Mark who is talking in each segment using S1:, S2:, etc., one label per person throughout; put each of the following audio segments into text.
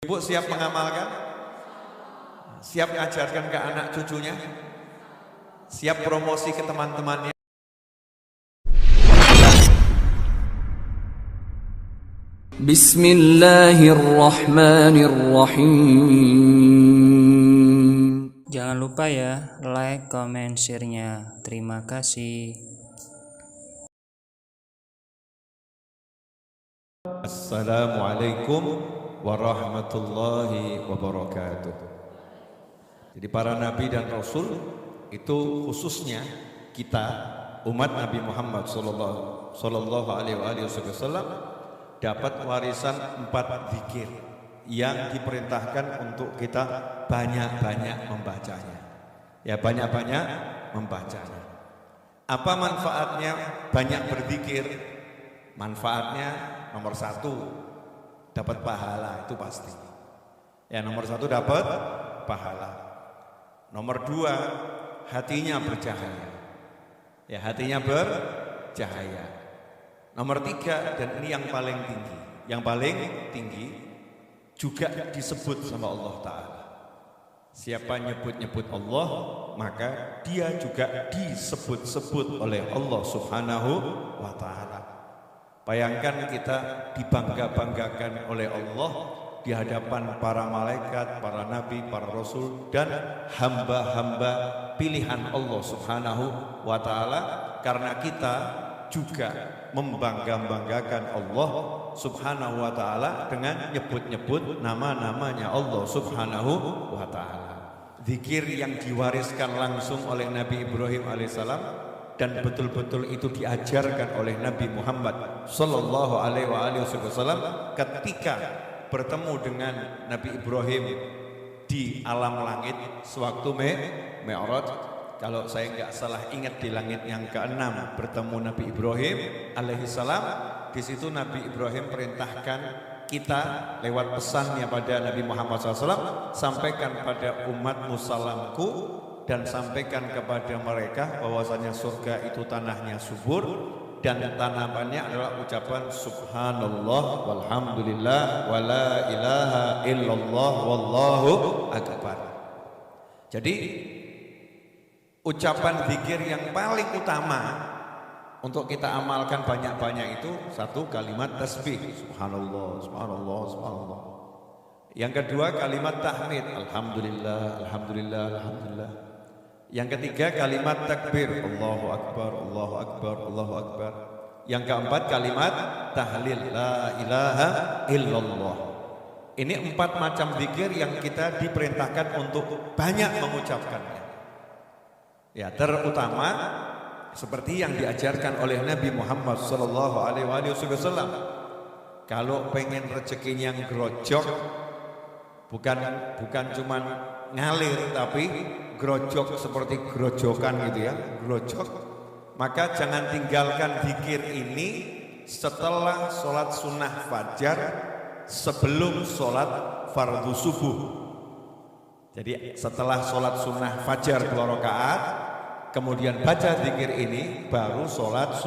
S1: Ibu siap mengamalkan? Siap mengajarkan ke anak cucunya? Siap promosi ke teman-temannya?
S2: Bismillahirrahmanirrahim. Jangan lupa ya, like, comment, share-nya. Terima kasih.
S1: Assalamualaikum warahmatullahi wabarakatuh. Jadi para nabi dan rasul itu khususnya kita umat Nabi Muhammad sallallahu alaihi wasallam dapat warisan 4 zikir yang diperintahkan untuk kita banyak-banyak membacanya. Ya, banyak-banyak membacanya. Apa manfaatnya banyak berzikir? Manfaatnya nomor 1 dapat pahala, itu pasti. Ya, nomor 1 dapat pahala. Nomor 2 hatinya bercahaya. Ya, hatinya bercahaya. Nomor 3, dan ini yang paling tinggi juga disebut sama Allah Ta'ala. Siapa nyebut-nyebut Allah, maka dia juga disebut-sebut oleh Allah Subhanahu wa Ta'ala. Bayangkan kita dibangga-banggakan oleh Allah di hadapan para malaikat, para nabi, para rasul, dan hamba-hamba pilihan Allah Subhanahu wa Ta'ala, karena kita juga membangga-banggakan Allah Subhanahu wa Ta'ala dengan nyebut-nyebut nama-namanya Allah Subhanahu wa Ta'ala. Zikir yang diwariskan langsung oleh Nabi Ibrahim alaihissalam dan betul-betul itu diajarkan oleh Nabi Muhammad sallallahu alaihi wasallam ketika bertemu dengan Nabi Ibrahim di alam langit sewaktu Mi'raj. Kalau saya nggak salah ingat di langit yang ke-6 bertemu Nabi Ibrahim alaihissalam. Di situ Nabi Ibrahim perintahkan kita lewat pesannya pada Nabi Muhammad SAW, sampaikan pada umatmu salamku dan sampaikan kepada mereka bahwasanya surga itu tanahnya subur dan tanamannya adalah ucapan subhanallah walhamdulillah wala ilaha illallah wallahu akbar. Jadi ucapan zikir yang paling utama untuk kita amalkan banyak-banyak itu 1 kalimat tasbih, subhanallah, subhanallah, subhanallah. Yang kedua kalimat tahmid, alhamdulillah, alhamdulillah, alhamdulillah. Yang ketiga kalimat takbir, Allahu akbar, Allahu akbar, Allahu akbar. Yang keempat kalimat tahlil, la ilaha illallah. Ini 4 macam zikir yang kita diperintahkan untuk banyak mengucapkannya. Ya, terutama seperti yang diajarkan oleh Nabi Muhammad sallallahu alaihi wasallam. Kalau pengen rezekinya yang grojok, bukan cuma ngalir tapi grojok seperti grojokan gitu ya, grojok, maka jangan tinggalkan zikir ini setelah sholat sunnah fajar, sebelum sholat fardu subuh. Jadi setelah sholat sunnah fajar 2 rakaat, kemudian baca zikir ini, baru sholat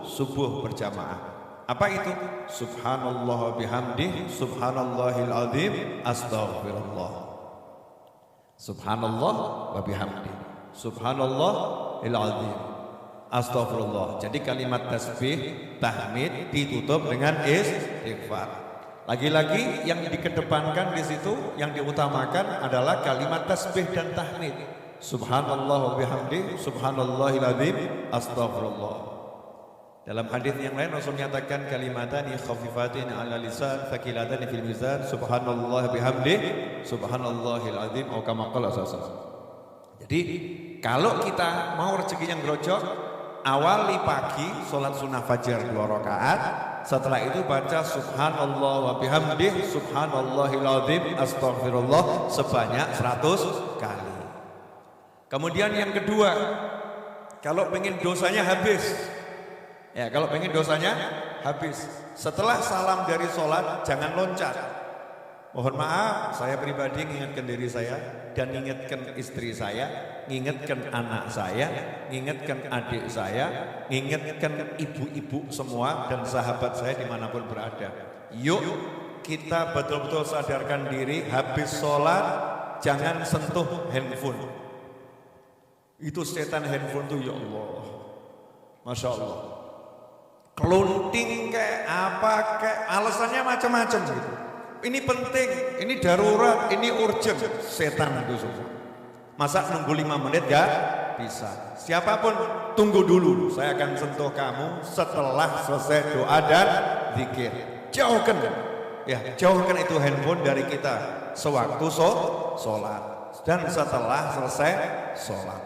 S1: subuh berjamaah. Apa itu? Subhanallah bihamdih, subhanallahil azim, astaghfirullah. Subhanallah wa bihamdih, subhanallahil azim, astaghfirullah. Jadi kalimat tasbih, tahmid ditutup dengan istighfar. Lagi-lagi yang dikedepankan di situ, yang diutamakan adalah kalimat tasbih dan tahmid. Subhanallah wa bihamdih, subhanallahil azim, astaghfirullah. Dalam hadis yang lain Rasul menyatakan kalimatani khafifatin 'ala lisan, thaqilatani fil mizan, subhanallah bihamdih, subhanallahil azim, atau kama qala sallallahu. Jadi kalau kita mau rezeki yang grojok, awali pagi salat sunnah fajar 2 rakaat, setelah itu baca subhanallah wa bihamdih, subhanallahil azim, astaghfirullah sebanyak 100 kali. Kemudian yang kedua, kalau pengen dosanya habis, ya kalau pengen dosanya habis, setelah salam dari sholat jangan loncat. Mohon maaf, saya pribadi mengingatkan diri saya dan mengingatkan istri saya, mengingatkan anak saya, mengingatkan adik saya, mengingatkan ibu-ibu semua dan sahabat saya dimanapun berada. Yuk kita betul-betul sadarkan diri, habis sholat jangan sentuh handphone. Itu setan handphone tuh, ya Allah, Masya Allah, kelunting kayak apa kayak alasannya macam-macam gitu. Ini penting, ini darurat, ini urgent. Setan itu semua. Masa nunggu 5 menit gak bisa. Siapapun tunggu dulu, saya akan sentuh kamu setelah selesai doa dan zikir. Jauhkan, ya jauhkan itu handphone dari kita sewaktu sholat dan setelah selesai sholat.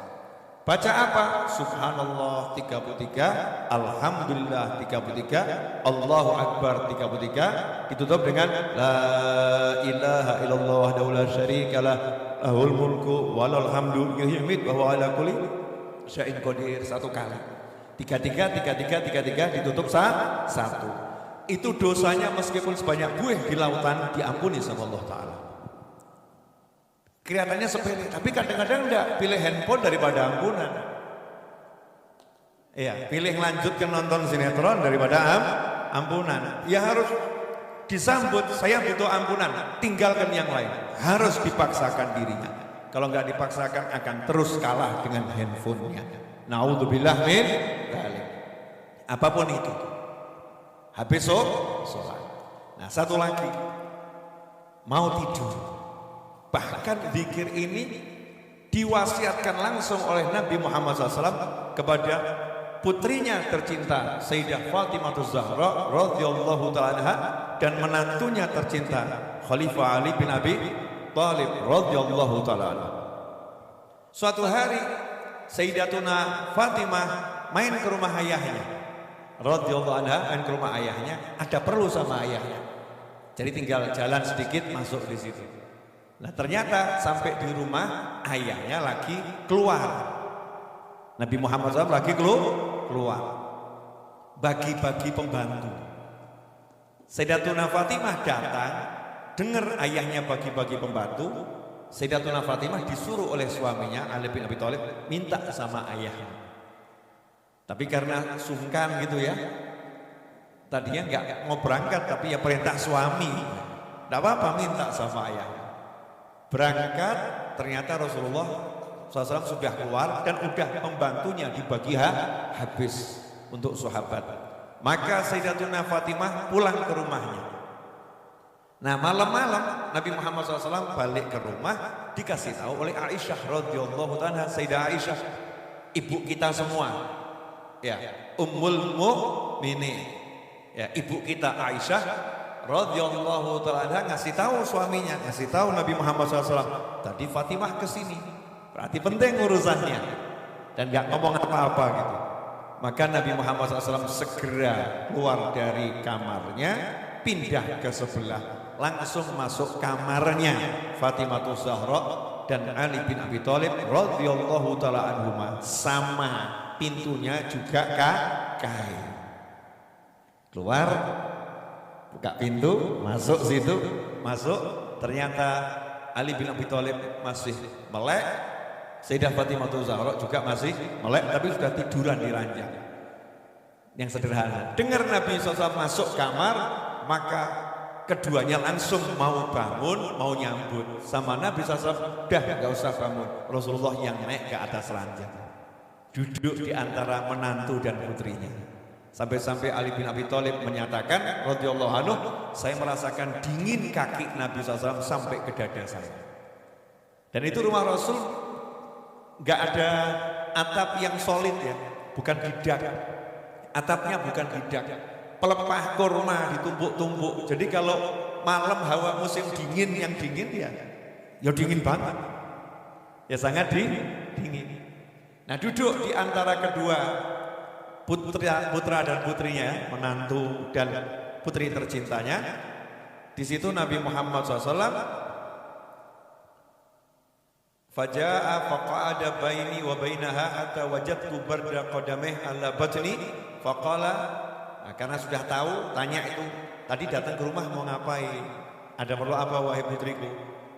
S1: Baca apa? Subhanallah 33, Alhamdulillah 33, Allahu Akbar 33, ditutup dengan La ilaha illallah wahdahu la syarikalah lahul mulku walal hamdu yuhyi wa huwa ala kulli syai'in qadir. 1 kali. 33 ditutup 1. Itu dosanya meskipun sebanyak buih di lautan diampuni sama Allah Ta'ala. Kelihatannya sepele, tapi kadang-kadang enggak, pilih handphone daripada ampunan. Iya, pilih lanjutkan nonton sinetron daripada ampunan. Ya harus disambut, saya butuh ampunan, tinggalkan yang lain. Harus dipaksakan dirinya. Kalau enggak dipaksakan akan terus kalah dengan handphonenya. Naudzubillah min dzalik. Apapun itu. Habis sholat. Nah, satu lagi, mau tidur. Bahkan zikir ini diwasiatkan langsung oleh Nabi Muhammad SAW kepada putrinya tercinta Sayyidah Fatimah Zahra radhiyallahu ta'ala anha dan menantunya tercinta Khalifah Ali bin Abi Thalib radhiyallahu ta'ala anha. Suatu hari Sayyidatuna Fatimah main ke rumah ayahnya radhiyallahu anha, main ke rumah ayahnya, ada perlu sama ayahnya. Jadi tinggal jalan sedikit masuk di situ. Nah ternyata sampai di rumah ayahnya lagi keluar. Nabi Muhammad SAW lagi keluar bagi-bagi pembantu. Sayyidatuna Fatimah datang, dengar ayahnya bagi-bagi pembantu. Sayyidatuna Fatimah disuruh oleh suaminya Ali bin Abi Thalib minta sama ayahnya. Tapi karena sungkan gitu ya, tadinya nggak mau berangkat tapi ya perintah suami, nggak apa-apa minta sama ayahnya. Berangkat, ternyata Rasulullah SAW sudah keluar dan udah pembantunya dibagi habis untuk sahabat. Maka Sayyidatuna Fatimah pulang ke rumahnya. Nah malam-malam Nabi Muhammad SAW balik ke rumah, dikasih tahu oleh Aisyah radhiyallahu ta'ala, Sayyidah Aisyah, ibu kita semua, ya Ummul Mukminin, ya ibu kita Aisyah radhiyallahu ta'ala ngasih tahu suaminya, ngasih tahu Nabi Muhammad SAW, tadi Fatimah kesini, berarti penting urusannya, dan gak ngomong apa-apa gitu. Maka Nabi Muhammad SAW segera keluar dari kamarnya, pindah ke sebelah, langsung masuk kamarnya Fatimah Zahra dan Ali bin Abi Thalib radhiyallahu ta'ala anhuma, sama pintunya juga kain. Keluar, buka pintu, masuk situ, masuk, ternyata Ali bin Abi Thalib masih melek, Sayyidah Fatimah Zahra juga masih melek, tapi sudah tiduran di ranjang yang sederhana. Dengar Nabi SAW masuk kamar, maka keduanya langsung mau bangun, mau nyambut. Sama Nabi SAW, dah gak usah bangun, Rasulullah yang naik ke atas ranjang, duduk di antara menantu dan putrinya. Sampai-sampai Ali bin Abi Thalib menyatakan radhiyallahu anhu, saya merasakan dingin kaki Nabi SAW sampai ke dada saya. Dan itu rumah Rasul gak ada atap yang solid ya, bukan gidak. Atapnya bukan gidak, pelepah kurma ditumpuk-tumpuk. Jadi kalau malam hawa musim dingin, yang dingin ya dingin banget, ya sangat dingin. Nah duduk di antara kedua putra dan putrinya, menantu dan putri tercintanya. Di situ Nabi Muhammad SAW faja'a faqa'ada baini wa bainaha hatta wajadtu barda qadamih ala batni faqala. Nah, karena sudah tahu, tanya itu, tadi datang ke rumah mau ngapain? Ada perlu apa wahai putriku?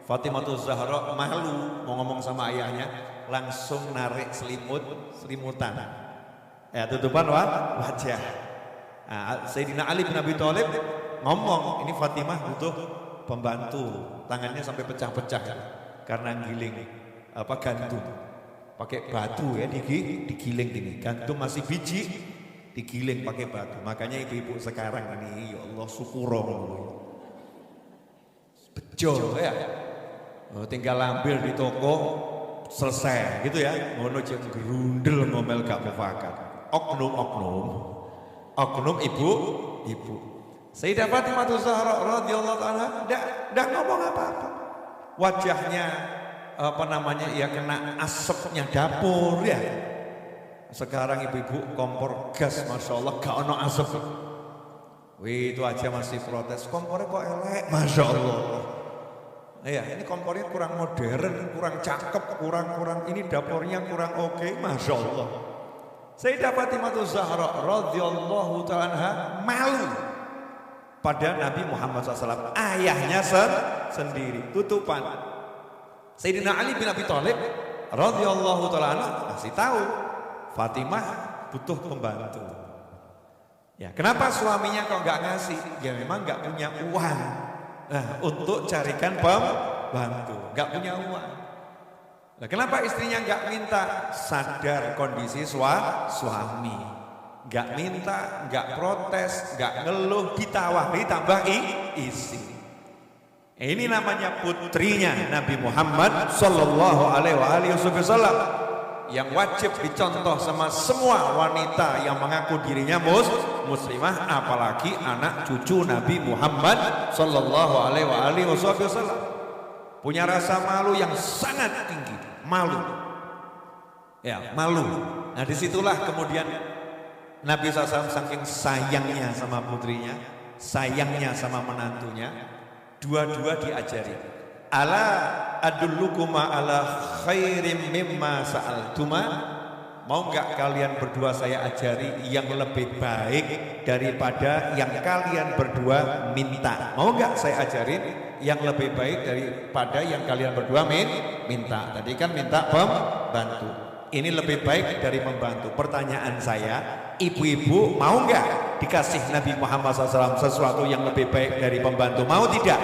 S1: Fatimah Zahra malu mau ngomong sama ayahnya, langsung narik selimutan. Ya tutupan wajah. Nah, Sayyidina Ali bin Abi Thalib ngomong, ini Fatimah butuh pembantu, tangannya sampai pecah-pecah karena giling gandum, pakai batu ya, digiling gini, gandum masih biji, digiling pakai batu. Makanya ibu-ibu sekarang ini, ya Allah, syukurong, bejo ya, tinggal ambil di toko selesai gitu ya, ngono jeng gerundel ngomel gak mufakat. Oknum ibu. Sayyidah Fatimah Zahra radhiyallahu anha enggak ngomong apa-apa. Wajahnya ya kena asapnya dapur ya. Sekarang ibu-ibu kompor gas, masya Allah gak ono asap. Wih, itu aja masih protes, kompornya kok elek, masya Allah. Ya, ini kompornya kurang modern, kurang cakep, kurang ini dapurnya kurang oke, masya Allah. Sayyidah Fatimah Zahra radhiyallahu ta'ala anha malu pada Nabi Muhammad SAW, ayahnya sendiri, tutupan. Sayyidina Ali bin Abi Thalib radhiyallahu ta'ala anhu kasih tahu Fatimah butuh pembantu. Ya, kenapa suaminya kok nggak ngasih? Ya memang nggak punya uang untuk carikan pembantu, nggak punya uang. Nah, kenapa istrinya nggak minta? Sadar kondisi suami. Gak minta, gak protes, gak ngeluh, ditawari tambah isi. Ini namanya putrinya Nabi Muhammad Sallallahu Alaihi Wasallam, yang wajib dicontoh sama semua wanita yang mengaku dirinya muslimah, apalagi anak cucu Nabi Muhammad Sallallahu Alaihi Wasallam. Punya rasa malu yang sangat tinggi, malu. Ya, malu. Nah, disitulah kemudian Nabi SAW saking sayangnya sama putrinya, sayangnya sama menantunya, dua-dua diajari. Ala adullukuma ala khairim mimma sa'altuma. Mau enggak kalian berdua saya ajari yang lebih baik daripada yang kalian berdua minta? Mau enggak saya ajarin yang lebih baik daripada yang kalian berdua minta? Tadi kan minta pembantu. Ini lebih baik dari membantu. Pertanyaan saya, ibu-ibu mau enggak dikasih Nabi Muhammad SAW sesuatu yang lebih baik dari pembantu? Mau tidak?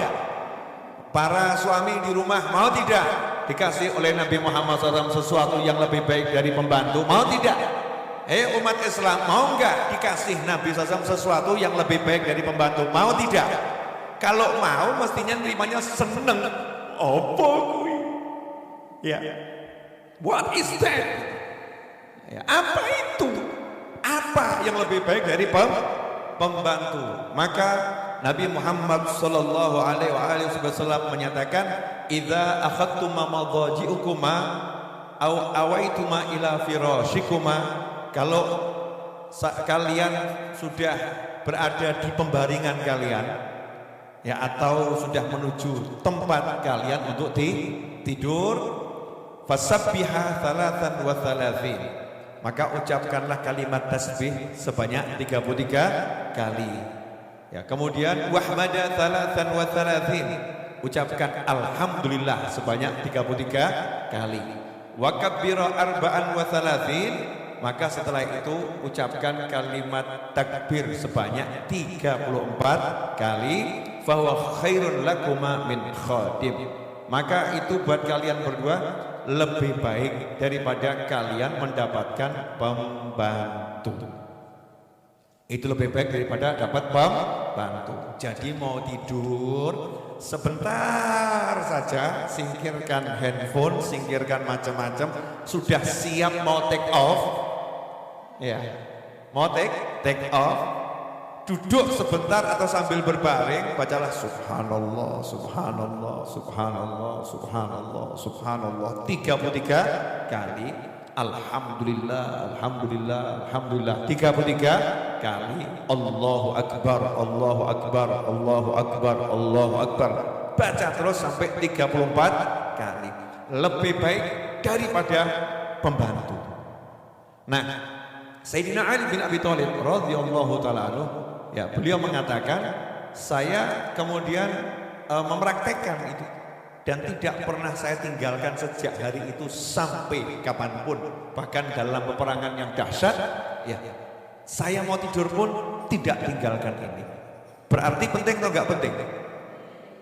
S1: Para suami di rumah mau tidak dikasih oleh Nabi Muhammad SAW sesuatu yang lebih baik dari pembantu? Mau tidak? Umat Islam mau enggak dikasih Nabi SAW sesuatu yang lebih baik dari pembantu? Mau tidak? Kalau mau mestinya nerimanya seneng. Apa kuwi? Ya. What is that? Ya, apa itu? Apa yang lebih baik dari pembantu? Maka Nabi Muhammad Sallallahu Alaihi Wasallam menyatakan, "Idza akhadtum madhaji'ukuma aw awaituma ila firashikuma." Kalau kalian sudah berada di pembaringan kalian, ya, atau sudah menuju tempat kalian untuk tidur, fasabbiha thalathan wa thalathin, maka ucapkanlah kalimat tasbih sebanyak 33 kali. Ya, kemudian wahmada thalathan wa thalathin, ucapkan alhamdulillah sebanyak 33 kali. Wa kabbira arba'an wa thalathin, maka setelah itu ucapkan kalimat takbir sebanyak 34 kali. Fa huwa khairun lakuma min khadim, maka itu buat kalian berdua lebih baik daripada kalian mendapatkan pembantu. Itu lebih baik daripada dapat pembantu. Jadi mau tidur sebentar saja, singkirkan handphone, singkirkan macam-macam, sudah siap mau take off. Ya, mau take off. Duduk sebentar atau sambil berbaring, bacalah subhanallah, subhanallah, subhanallah, subhanallah, subhanallah 33 kali. Alhamdulillah, alhamdulillah, alhamdulillah 33 kali. Allahu akbar, Allahu akbar, Allahu akbar, Allahu akbar. Baca terus sampai 34 kali. Lebih baik daripada pembantu. Nah, Sayyidina Ali bin Abi Thalib radhiyallahu ta'ala anhu, ya, beliau mengatakan, saya kemudian mempraktekkan itu dan tidak pernah saya tinggalkan sejak hari itu sampai kapanpun. Bahkan dalam peperangan yang dahsyat, ya, saya mau tidur pun tidak tinggalkan ini. Berarti penting atau enggak penting?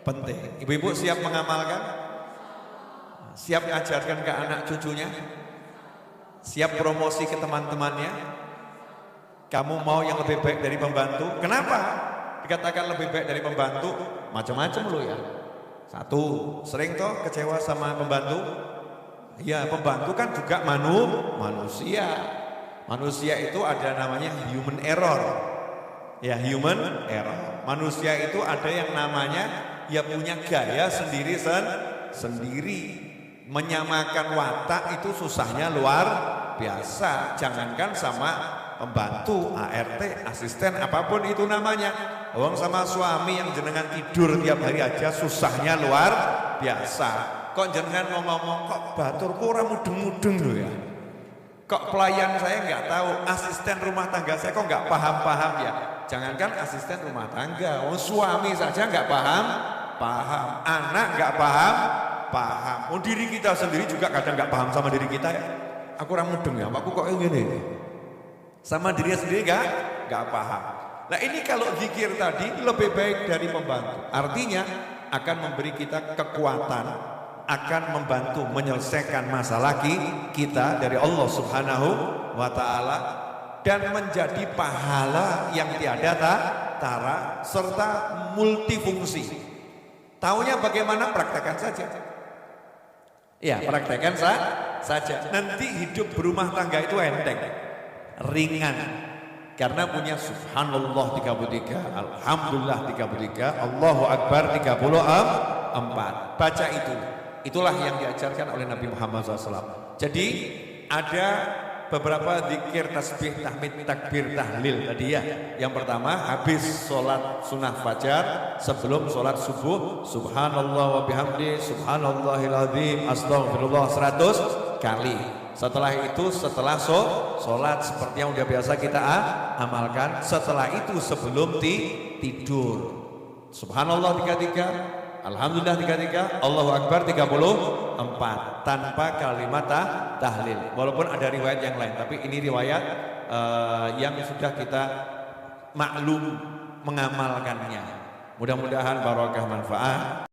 S1: Penting. Ibu-ibu siap mengamalkan? Siap mengajarkan ke anak cucunya? Siap promosi ke teman-temannya? Kamu mau yang lebih baik dari pembantu? Kenapa dikatakan lebih baik dari pembantu? Macam-macam lo ya. Satu, sering toh kecewa sama pembantu? Ya, pembantu kan juga manusia. Manusia itu ada namanya human error. Ya, human error. Manusia itu ada yang namanya ya punya gaya sendiri. Menyamakan watak itu susahnya luar biasa. Jangankan sama pembantu, ART, asisten, apapun itu namanya. Orang sama suami yang jenengan tidur tiap hari aja susahnya luar biasa. Kok jenengan ngomong kok batur ora mudeng-mudeng lho ya. Kok pelayan saya nggak tahu, asisten rumah tangga saya kok nggak paham-paham ya. Jangankan asisten rumah tangga, suami saja nggak paham, anak nggak paham. Oh, diri kita sendiri juga kadang nggak paham sama diri kita ya. Aku orang mudeng ya, aku kok gini. Sama diri sendiri nggak paham. Nah ini kalau zikir tadi lebih baik dari pembantu. Artinya akan memberi kita kekuatan, akan membantu menyelesaikan masalah kita dari Allah Subhanahu wa Ta'ala, dan menjadi pahala yang tiada tara serta multifungsi. Taunya bagaimana? Praktekkan saja. Ya, praktekkan saja. Nanti hidup berumah tangga itu enteng, ringan. Karena punya subhanallah 33, alhamdulillah 33, Allahu Akbar 34. Baca itu. Itulah yang diajarkan oleh Nabi Muhammad SAW. Jadi ada beberapa zikir, tasbih, tahmid, takbir, tahlil tadi ya. Yang pertama habis sholat sunnah fajar, sebelum sholat subuh, subhanallah wa bihamdi, subhanallahil azim, astagfirullah 100 kali. Setelah itu setelah sholat seperti yang udah biasa kita amalkan. Setelah itu sebelum tidur, subhanallah 33, alhamdulillah 33, Allahu Akbar 34 tanpa kalimat tahlil. Walaupun ada riwayat yang lain, tapi ini riwayat yang sudah kita maklum mengamalkannya. Mudah-mudahan barokah manfaat.